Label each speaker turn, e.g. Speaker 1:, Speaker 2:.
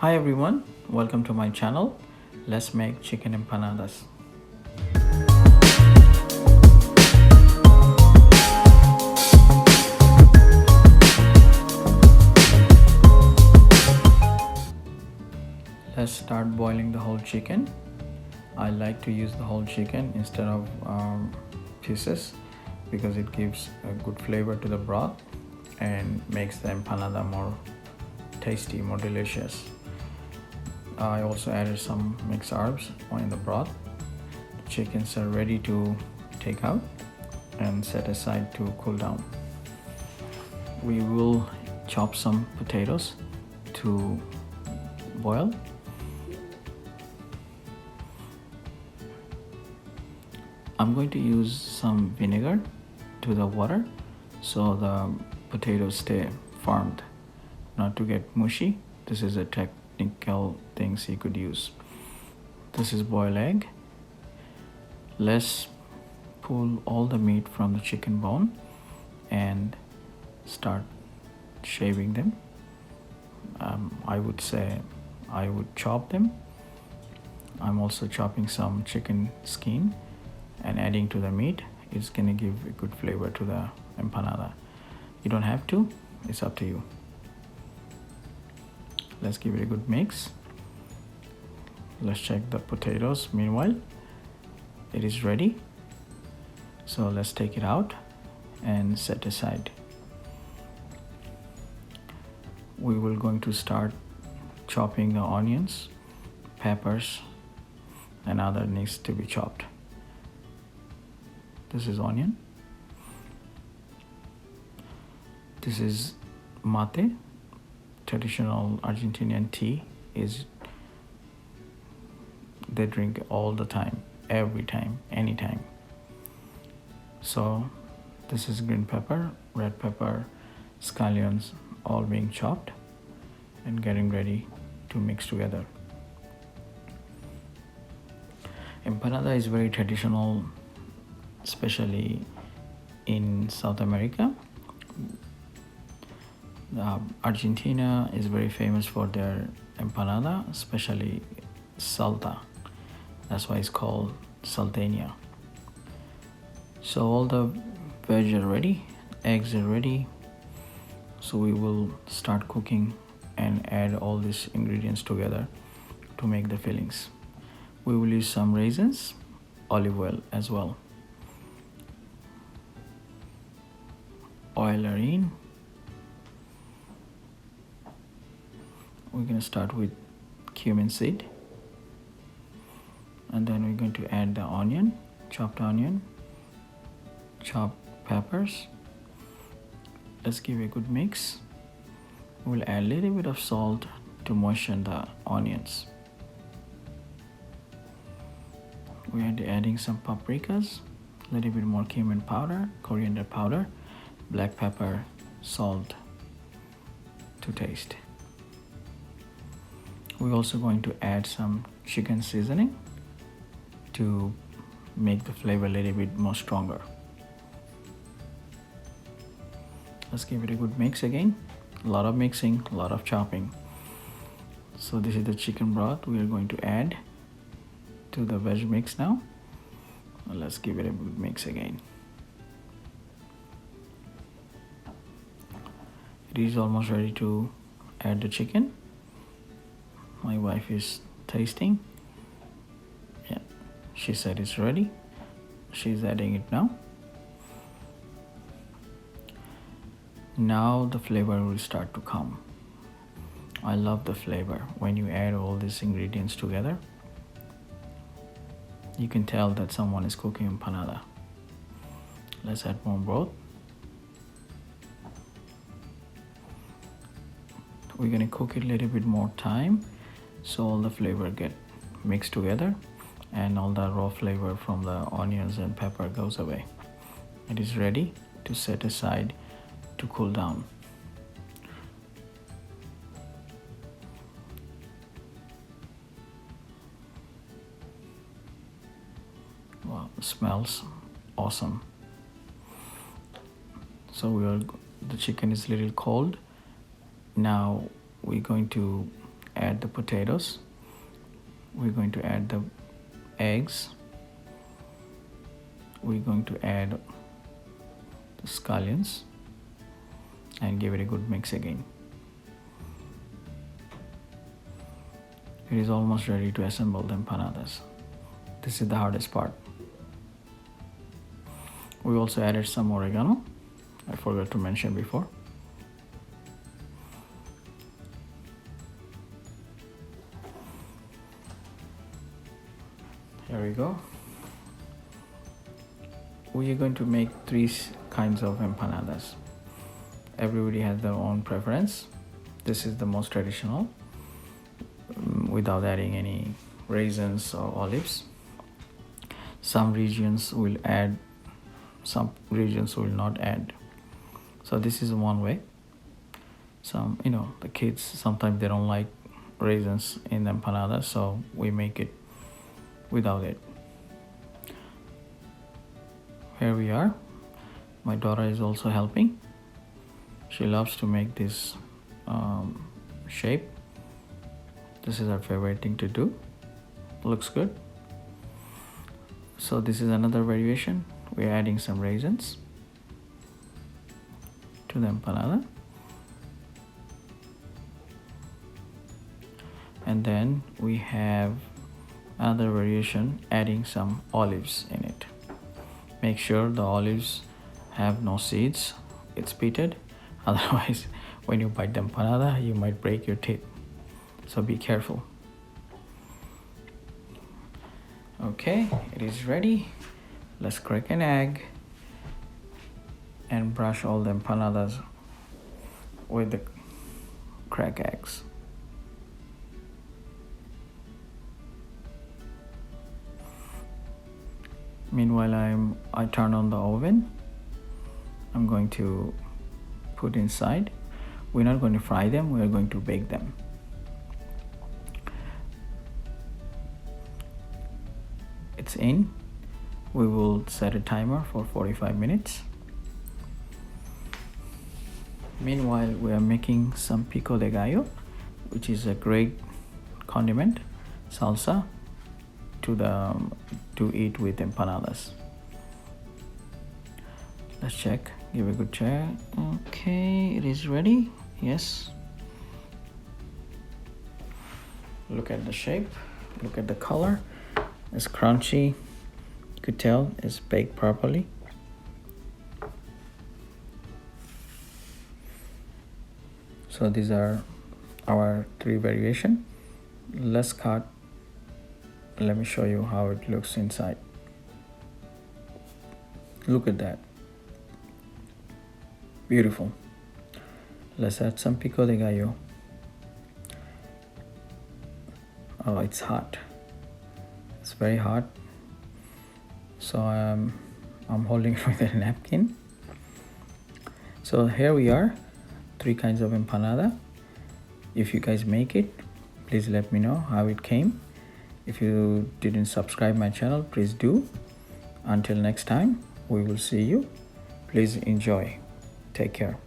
Speaker 1: Hi everyone, welcome to my channel. Let's make chicken empanadas. Let's start boiling the whole chicken. I like to use the whole chicken instead of pieces because it gives a good flavor to the broth and makes the empanada more tasty, more delicious. I also added some mixed herbs in the broth. The chickens are ready to take out and set aside to cool down. We will chop some potatoes to boil. I'm going to use some vinegar to the water so the potatoes stay firmed, not to get mushy. This is a technical things you could use. This is boiled egg. Let's pull all the meat from the chicken bone and start shaving them. I would say I would chop them. I'm also chopping some chicken skin and adding to the meat. It's gonna give a good flavor to the empanada. You don't have to, it's up to you. Let's give it a good mix. Let's check the potatoes. Meanwhile, it is ready. So let's take it out and set aside. We will going to start chopping the onions, peppers, and other needs to be chopped. This is onion. This is mate, traditional Argentinian tea. Is they drink all the time, every time, anytime. So this is green pepper, red pepper, scallions, all being chopped and getting ready to mix together. Empanada is very traditional, especially in South America. Argentina is very famous for their empanada, especially Salta. That's why it's called salteña. So all the veg are ready, eggs are ready. So we will start cooking and add all these ingredients together to make the fillings. We will use some raisins, olive oil as well. Oil are in. We're going to start with cumin seed, and then we're going to add the onion, chopped peppers. Let's give a good mix. We'll add a little bit of salt to moisten the onions. We're adding some paprikas, a little bit more cumin powder, coriander powder, black pepper, salt to taste. We're also going to add some chicken seasoning to make the flavor a little bit more stronger. Let's give it a good mix again. A lot of mixing, a lot of chopping. So this is the chicken broth we are going to add to the veg mix now. Let's give it a good mix again. It is almost ready to add the chicken. My wife is tasting. Yeah, she said it's ready. She's adding it now. Now the flavor will start to come. I love the flavor when you add all these ingredients together. You can tell that someone is cooking empanada. Let's add more broth. We're gonna cook it a little bit more time so all the flavor get mixed together and all the raw flavor from the onions and pepper goes away. It is ready to set aside to cool down. Wow, it smells awesome. So the chicken is a little cold. Now we're going to add the potatoes. We're going to add the eggs. We're going to add the scallions and give it a good mix again. It is almost ready to assemble the empanadas. This is the hardest part. We also added some oregano. I forgot to mention before. Here we go. We are going to make three kinds of empanadas. Everybody has their own preference. This is the most traditional, without adding any raisins or olives. Some regions will add, some regions will not add. So this is one way. Some, the kids, sometimes they don't like raisins in the empanada, so we make it without it. Here we are. My daughter is also helping. She loves to make this shape. This is her favorite thing to do. Looks good. So this is another variation. We're adding some raisins to the empanada. And then we have another variation, adding some olives in it. Make sure the olives have no seeds. It's pitted. Otherwise, when you bite the empanada, you might break your teeth. So be careful. Okay, it is ready. Let's crack an egg and brush all the empanadas with the cracked eggs. Meanwhile, I turn on the oven. I'm going to put inside. We're not going to fry them, we're going to bake them. It's in. We will set a timer for 45 minutes. Meanwhile, we are making some pico de gallo, which is a great condiment, salsa, to eat with empanadas. Let's check. Give a good check. Okay, it is ready. Yes. Look at the shape. Look at the color. It's crunchy. You could tell it's baked properly. So these are our three variations. Let's cut. Let me show you how it looks inside. Look at that. Beautiful. Let's add some pico de gallo. Oh, it's hot. It's very hot. So I'm holding it with a napkin. So here we are, three kinds of empanada. If you guys make it, please let me know how it came. If you didn't subscribe my channel, please do. Until next time, we will see you. Please enjoy. Take care.